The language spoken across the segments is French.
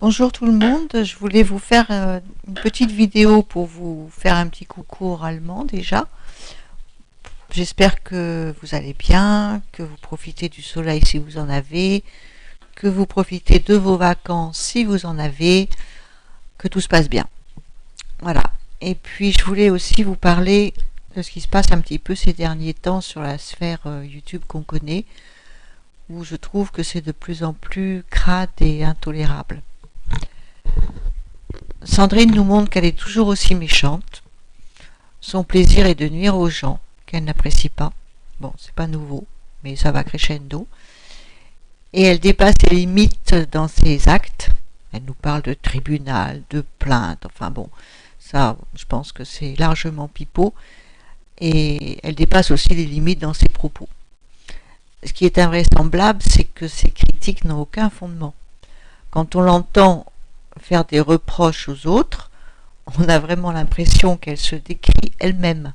Bonjour tout le monde, je voulais vous faire une petite vidéo pour vous faire un petit coucou oralement déjà. J'espère que vous allez bien, que vous profitez du soleil si vous en avez, que vous profitez de vos vacances si vous en avez, que tout se passe bien. Voilà. Et puis je voulais aussi vous parler de ce qui se passe un petit peu ces derniers temps sur la sphère YouTube qu'on connaît, où je trouve que c'est de plus en plus crade et intolérable. Sandrine nous montre qu'elle est toujours aussi méchante. Son plaisir est de nuire aux gens qu'elle n'apprécie pas. Bon, c'est pas nouveau, mais ça va crescendo. Et elle dépasse les limites dans ses actes. Elle nous parle de tribunal, de plainte, enfin bon, ça, je pense que c'est largement pipeau. Et elle dépasse aussi les limites dans ses propos. Ce qui est invraisemblable, c'est que ces critiques n'ont aucun fondement. Quand on l'entend faire des reproches aux autres, on a vraiment l'impression qu'elle se décrit elle-même.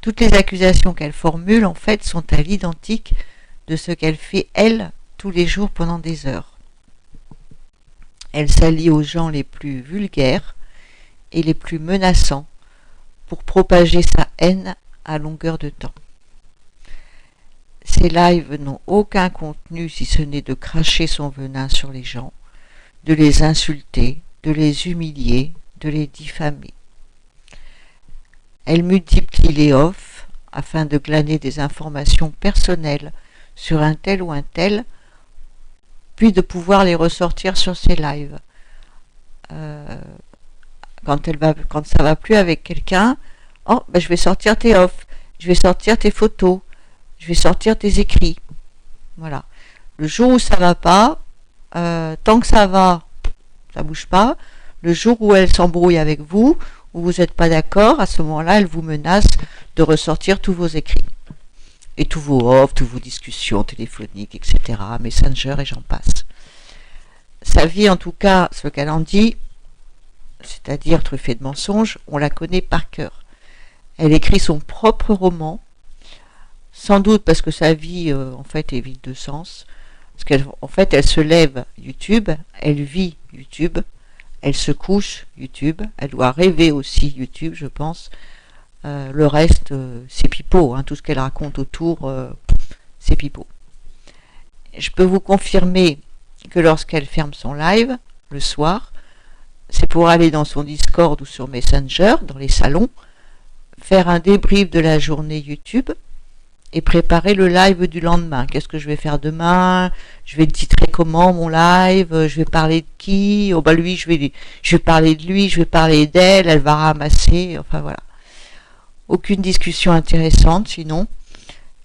Toutes les accusations qu'elle formule, en fait, sont à l'identique de ce qu'elle fait, elle, tous les jours pendant des heures. Elle s'allie aux gens les plus vulgaires et les plus menaçants pour propager sa haine à longueur de temps. Ses lives n'ont aucun contenu si ce n'est de cracher son venin sur les gens, de les insulter, de les humilier, de les diffamer. Elle multiplie les offs afin de glaner des informations personnelles sur un tel ou un tel, puis de pouvoir les ressortir sur ses lives. Quand ça va plus avec quelqu'un, je vais sortir tes offs, je vais sortir tes photos, je vais sortir tes écrits. Voilà. Le jour où ça va pas, tant que ça va, ça bouge pas. Le jour où elle s'embrouille avec vous, où vous n'êtes pas d'accord, à ce moment-là, elle vous menace de ressortir tous vos écrits. Et tous vos offres, toutes vos discussions téléphoniques, etc., Messenger et j'en passe. Sa vie, en tout cas, ce qu'elle en dit, c'est-à-dire truffée de mensonges, on la connaît par cœur. Elle écrit son propre roman, sans doute parce que sa vie, en fait, est vide de sens. Parce qu'en fait, elle se lève YouTube, elle vit YouTube, elle se couche YouTube, elle doit rêver aussi YouTube, je pense. Le reste, c'est pipeau, hein, tout ce qu'elle raconte autour, c'est pipeau. Je peux vous confirmer que lorsqu'elle ferme son live, le soir, c'est pour aller dans son Discord ou sur Messenger, dans les salons, faire un débrief de la journée YouTube, et préparer le live du lendemain. Qu'est-ce que je vais faire demain? Je vais le titrer comment mon live? Je vais parler de qui? Lui, je vais parler de lui, je vais parler d'elle, elle va ramasser, enfin voilà. Aucune discussion intéressante sinon.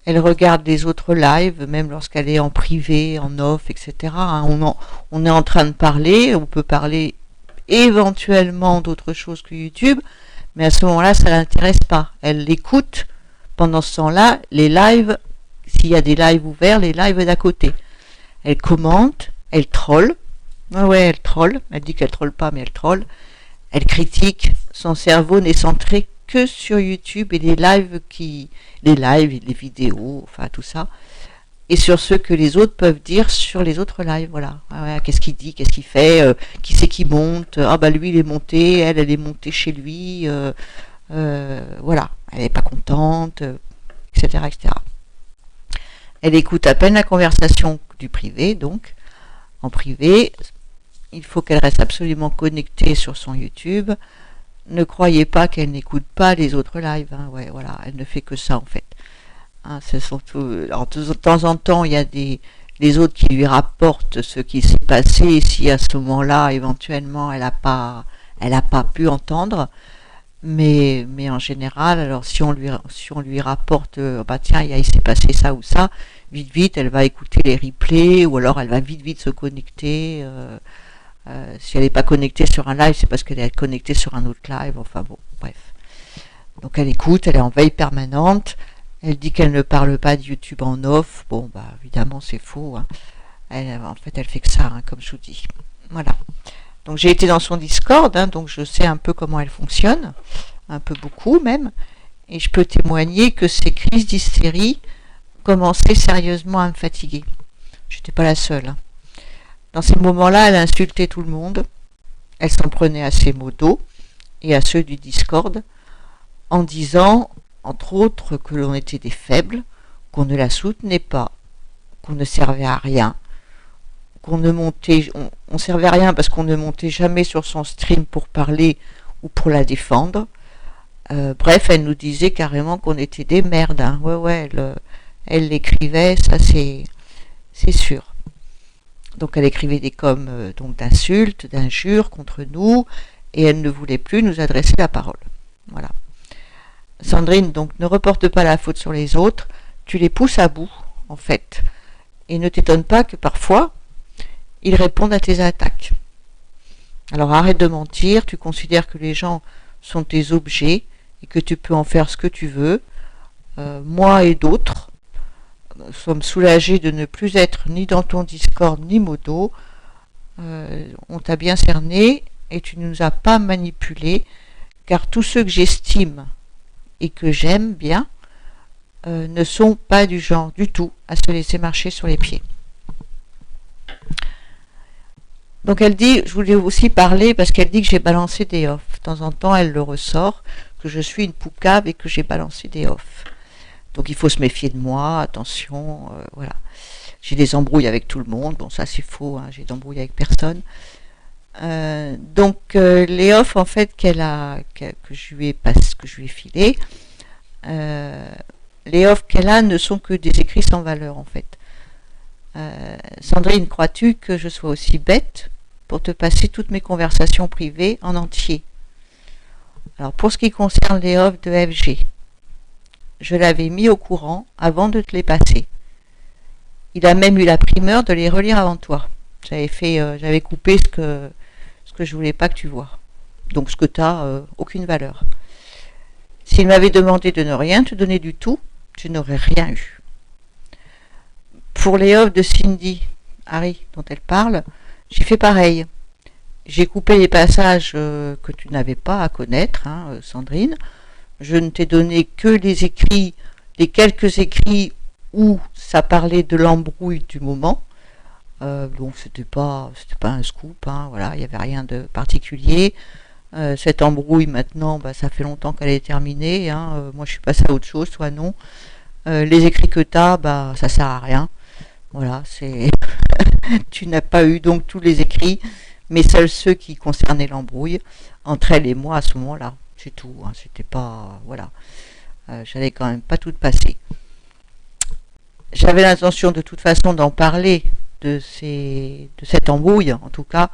Elle regarde les autres lives, même lorsqu'elle est en privé, en off, etc. On est en train de parler, on peut parler éventuellement d'autre chose que YouTube, mais à ce moment-là, ça ne l'intéresse pas. Elle l'écoute. Pendant ce temps-là, les lives, s'il y a des lives ouverts, les lives d'à côté. Elle commente, elle troll. Elle troll. Elle dit qu'elle troll pas, mais elle troll. Elle critique. Son cerveau n'est centré que sur YouTube et les vidéos, enfin tout ça. Et sur ce que les autres peuvent dire sur les autres lives, voilà. Qu'est-ce qu'il dit, qu'est-ce qu'il fait, qui c'est qui monte. Lui il est monté, elle est montée chez lui. Voilà, elle n'est pas contente, etc., etc. Elle écoute à peine la conversation du privé, donc en privé, il faut qu'elle reste absolument connectée sur son YouTube. Ne croyez pas qu'elle n'écoute pas les autres lives, hein. Voilà, elle ne fait que ça en fait. Hein, c'est surtout, alors, de temps en temps, il y a les autres qui lui rapportent ce qui s'est passé, et si à ce moment-là, éventuellement, elle n'a pas pu entendre. Mais en général, alors si on lui rapporte, tiens, il s'est passé ça ou ça, vite, elle va écouter les replays, ou alors elle va vite se connecter. Si elle n'est pas connectée sur un live, c'est parce qu'elle est connectée sur un autre live, enfin bon, bref. Donc elle écoute, elle est en veille permanente, elle dit qu'elle ne parle pas de YouTube en off, bon, évidemment c'est faux, hein. En fait, elle fait que ça, hein, comme je vous dis. Voilà. Donc j'ai été dans son Discord, hein, donc je sais un peu comment elle fonctionne, un peu beaucoup même, et je peux témoigner que ces crises d'hystérie commençaient sérieusement à me fatiguer. J'étais pas la seule, hein. Dans ces moments-là, elle insultait tout le monde. Elle s'en prenait à ses mots d'eau et à ceux du Discord en disant, entre autres, que l'on était des faibles, qu'on ne la soutenait pas, qu'on ne servait à rien, qu'on ne montait, on servait à rien parce qu'on ne montait jamais sur son stream pour parler ou pour la défendre. Bref, elle nous disait carrément qu'on était des merdes. Hein. Ouais, elle l'écrivait, ça c'est sûr. Donc elle écrivait des donc d'insultes, d'injures contre nous, et elle ne voulait plus nous adresser la parole. Voilà. Sandrine, donc ne reporte pas la faute sur les autres, tu les pousses à bout, en fait. Et ne t'étonne pas que parfois, ils répondent à tes attaques. Alors arrête de mentir, tu considères que les gens sont tes objets et que tu peux en faire ce que tu veux. Moi et d'autres sommes soulagés de ne plus être ni dans ton Discord ni modo. On t'a bien cerné et tu ne nous as pas manipulés, car tous ceux que j'estime et que j'aime bien ne sont pas du genre du tout à se laisser marcher sur les pieds. Donc elle dit, je voulais aussi parler parce qu'elle dit que j'ai balancé des offs. De temps en temps, elle le ressort, que je suis une poucave et que j'ai balancé des offs. Donc il faut se méfier de moi, attention, voilà. J'ai des embrouilles avec tout le monde, bon ça c'est faux, hein, j'ai d'embrouilles avec personne. Donc les offs en fait que je lui ai filé, les offs qu'elle a ne sont que des écrits sans valeur en fait. Sandrine, crois-tu que je sois aussi bête pour te passer toutes mes conversations privées en entier? Alors pour ce qui concerne les offres de FG, je l'avais mis au courant avant de te les passer. Il a même eu la primeur de les relire avant toi. J'avais coupé ce que je voulais pas que tu vois. Donc ce que tu as, aucune valeur. S'il m'avait demandé de ne rien te donner du tout, tu n'aurais rien eu. Pour les offres de Cindy, Harry, dont elle parle, j'ai fait pareil. J'ai coupé les passages que tu n'avais pas à connaître, hein, Sandrine. Je ne t'ai donné que les écrits, les quelques écrits où ça parlait de l'embrouille du moment. Donc c'était pas un scoop, hein, voilà, il n'y avait rien de particulier. Cette embrouille maintenant, ça fait longtemps qu'elle est terminée. Hein, moi je suis passée à autre chose, toi non. Les écrits que tu as, ça sert à rien. Voilà, c'est tu n'as pas eu donc tous les écrits, mais seuls ceux qui concernaient l'embrouille entre elle et moi à ce moment-là. C'est tout. Hein, c'était pas, voilà. J'allais quand même pas tout passer. J'avais l'intention de toute façon d'en parler de cette embrouille, en tout cas.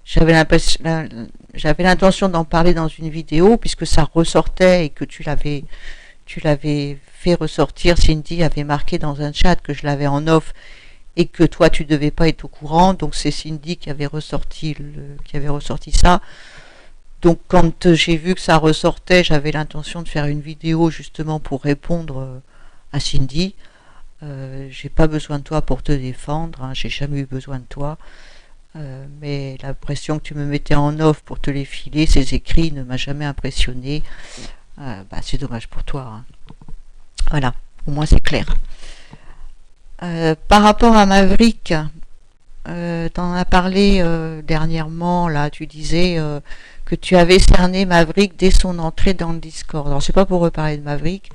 J'avais l'intention d'en parler dans une vidéo puisque ça ressortait et que tu l'avais fait ressortir. Cindy avait marqué dans un chat que je l'avais en off et que toi tu devais pas être au courant. Donc c'est Cindy qui avait ressorti ça. Donc quand j'ai vu que ça ressortait, j'avais l'intention de faire une vidéo justement pour répondre à Cindy. J'ai pas besoin de toi pour te défendre, hein, j'ai jamais eu besoin de toi. Mais la pression que tu me mettais en off pour te les filer, ces écrits ne m'a jamais impressionné. C'est dommage pour toi. Hein. Voilà, au moins c'est clair. Par rapport à Maverick, t'en as parlé dernièrement, là, tu disais que tu avais cerné Maverick dès son entrée dans le Discord. Alors c'est pas pour reparler de Maverick,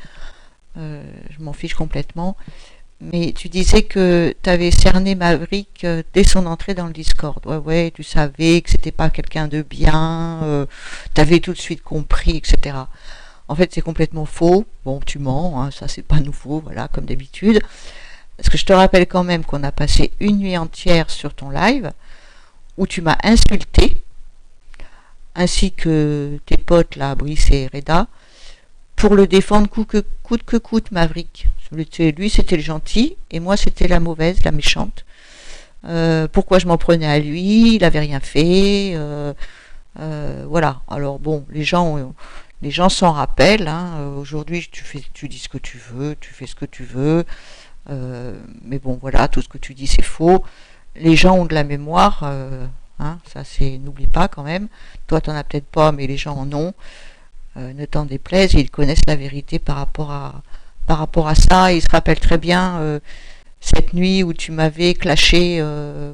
je m'en fiche complètement. Mais tu disais que tu avais cerné Maverick dès son entrée dans le Discord. Ouais, tu savais que c'était pas quelqu'un de bien, tu avais tout de suite compris, etc. En fait, c'est complètement faux. Bon, tu mens, hein, ça c'est pas nouveau, voilà, comme d'habitude. Parce que je te rappelle quand même qu'on a passé une nuit entière sur ton live où tu m'as insulté, ainsi que tes potes là, Brice et Reda, pour le défendre coûte que coûte, Maverick. Lui c'était le gentil et moi c'était la mauvaise, la méchante. Pourquoi je m'en prenais à lui? Il avait rien fait. Voilà. Alors bon, les gens s'en rappellent. Hein. Aujourd'hui, tu dis ce que tu veux, tu fais ce que tu veux. Mais bon, voilà, tout ce que tu dis c'est faux. Les gens ont de la mémoire. Hein, ça c'est, n'oublie pas quand même. Toi t'en as peut-être pas, mais les gens en ont. Ne t'en déplaise, ils connaissent la vérité par rapport à ça. Ils se rappellent très bien cette nuit où tu m'avais clashé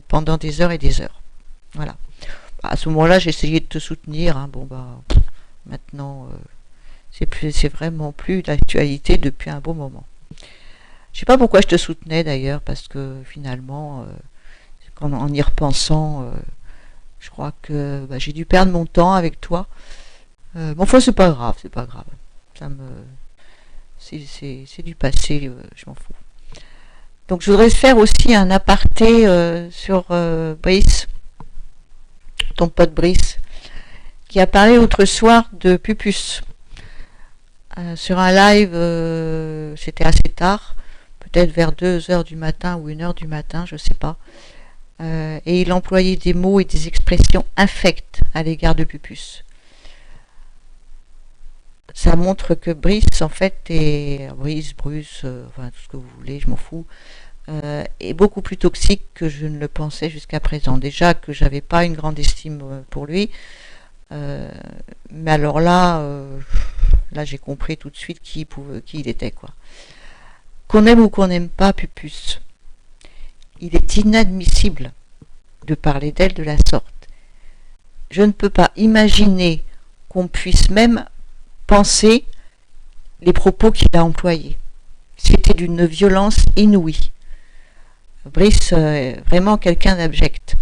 pendant des heures et des heures. Voilà. À ce moment-là, j'ai essayé de te soutenir. Hein. Bon, bah, maintenant, c'est vraiment plus d'actualité depuis un bon moment. Je sais pas pourquoi je te soutenais d'ailleurs, parce que finalement, en y repensant, je crois que bah, j'ai dû perdre mon temps avec toi. Bon, enfin, c'est pas grave, c'est pas grave. Ça me, c'est du passé, je m'en fous. Donc, je voudrais faire aussi un aparté sur Brice, ton pote Brice, qui a parlé l'autre soir de Pupus. Sur un live, c'était assez tard, peut-être vers 2 heures du matin ou 1 heure du matin, je sais pas. Et il employait des mots et des expressions infectes à l'égard de Pupus. Ça montre que Brice, en fait, Brice, Bruce, enfin tout ce que vous voulez, je m'en fous, est beaucoup plus toxique que je ne le pensais jusqu'à présent. Déjà que j'avais pas une grande estime pour lui, mais alors là j'ai compris tout de suite qui il était, quoi. Qu'on aime ou qu'on n'aime pas Pupus, il est inadmissible de parler d'elle de la sorte. Je ne peux pas imaginer qu'on puisse même penser les propos qu'il a employés. C'était d'une violence inouïe. Brice est vraiment quelqu'un d'abject.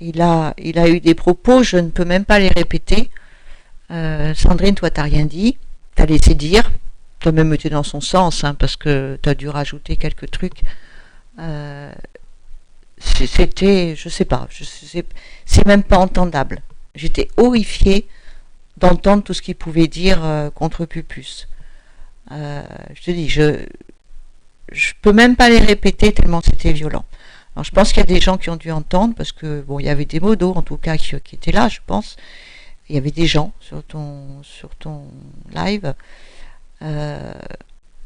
Il a eu des propos, je ne peux même pas les répéter. Sandrine, toi, t'as rien dit. T'as laissé dire. T'as même été dans son sens, hein, parce que t'as dû rajouter quelques trucs. C'était, je sais pas, c'est même pas entendable. J'étais horrifiée d'entendre tout ce qu'il pouvait dire contre Pupus. Je te dis, je peux même pas les répéter tellement c'était violent. Alors je pense qu'il y a des gens qui ont dû entendre parce que bon, il y avait des modos en tout cas qui étaient là, je pense. Il y avait des gens sur ton live.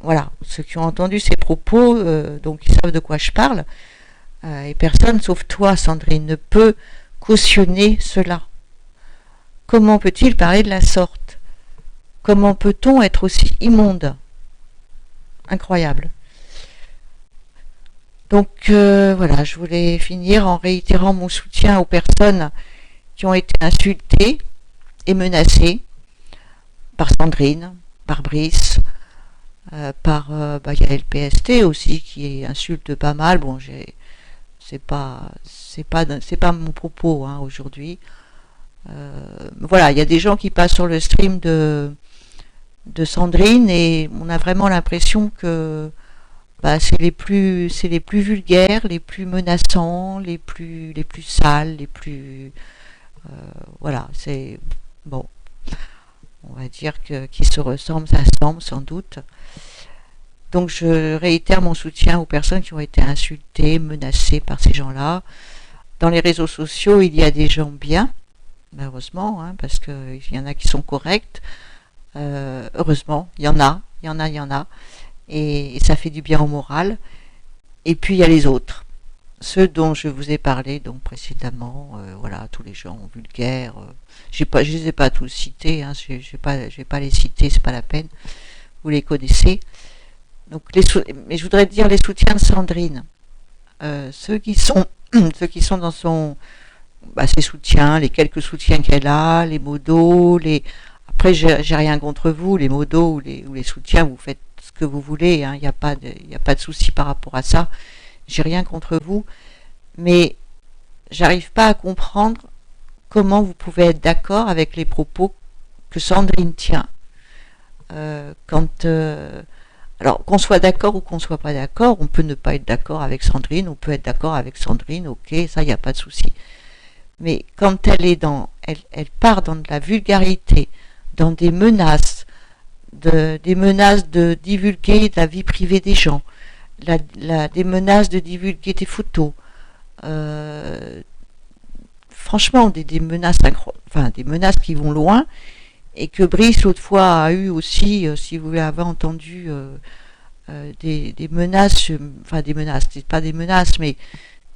Voilà, ceux qui ont entendu ces propos, donc ils savent de quoi je parle. Et personne, sauf toi, Sandrine, ne peut cautionner cela. Comment peut-il parler de la sorte? Comment peut-on être aussi immonde? Incroyable. Donc voilà, je voulais finir en réitérant mon soutien aux personnes qui ont été insultées et menacées par Sandrine, par Brice, par Gaël PST aussi qui insulte pas mal. Bon, c'est pas mon propos hein, aujourd'hui. Voilà, il y a des gens qui passent sur le stream de Sandrine et on a vraiment l'impression que c'est les plus vulgaires, les plus menaçants, les plus sales, les plus voilà, c'est bon, on va dire que qui se ressemblent, ça semble sans doute. Donc je réitère mon soutien aux personnes qui ont été insultées, menacées par ces gens-là. Dans les réseaux sociaux, il y a des gens bien, heureusement, hein, parce qu'il y en a qui sont corrects. Heureusement, il y en a. Et ça fait du bien au moral. Et puis il y a les autres, ceux dont je vous ai parlé donc précédemment, voilà, tous les gens vulgaires. Je les ai pas tous cités, hein, je vais pas les citer, c'est pas la peine. Vous les connaissez. Donc mais je voudrais dire les soutiens de Sandrine, ceux qui sont dans ses soutiens, les quelques soutiens qu'elle a, les modos, après j'ai rien contre vous, les modos ou les soutiens, vous faites ce que vous voulez, hein, il n'y a pas de souci par rapport à ça, j'ai rien contre vous, mais j'arrive pas à comprendre comment vous pouvez être d'accord avec les propos que Sandrine tient. Alors qu'on soit d'accord ou qu'on soit pas d'accord, on peut ne pas être d'accord avec Sandrine, on peut être d'accord avec Sandrine, ok, ça il n'y a pas de souci. Mais quand elle part dans de la vulgarité, dans des menaces, de divulguer la vie privée des gens, des menaces de divulguer des photos, franchement des menaces des menaces qui vont loin et que Brice l'autre fois a eu aussi, si vous l'avez entendu, des menaces, des menaces, c'est pas des menaces, mais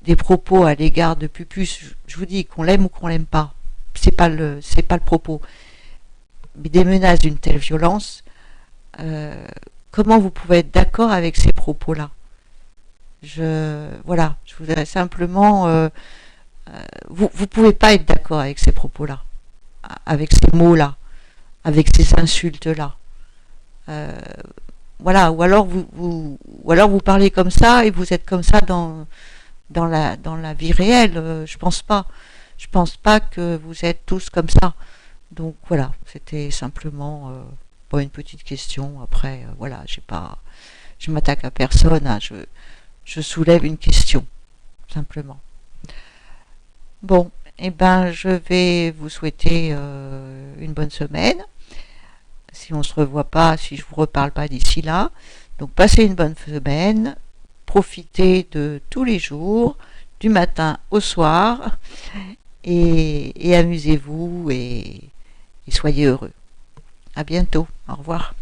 des propos à l'égard de Pupus. Je vous dis qu'on l'aime ou qu'on l'aime pas, c'est pas le propos, mais des menaces d'une telle violence. Comment vous pouvez être d'accord avec ces propos-là? Voilà, je voudrais simplement, vous pouvez pas être d'accord avec ces propos-là, avec ces mots-là, avec ces insultes-là. Euh, voilà, ou alors vous parlez comme ça et vous êtes comme ça dans la vie réelle. Je pense pas. Je pense pas que vous êtes tous comme ça. Donc voilà, c'était simplement pas une petite question. Après, voilà, j'ai pas, je m'attaque à personne. Hein, je soulève une question simplement. Bon, eh ben, je vais vous souhaiter une bonne semaine. Si on se revoit pas, si je vous reparle pas d'ici là, donc passez une bonne semaine. Profitez de tous les jours, du matin au soir, et amusez-vous et soyez heureux. À bientôt. Au revoir.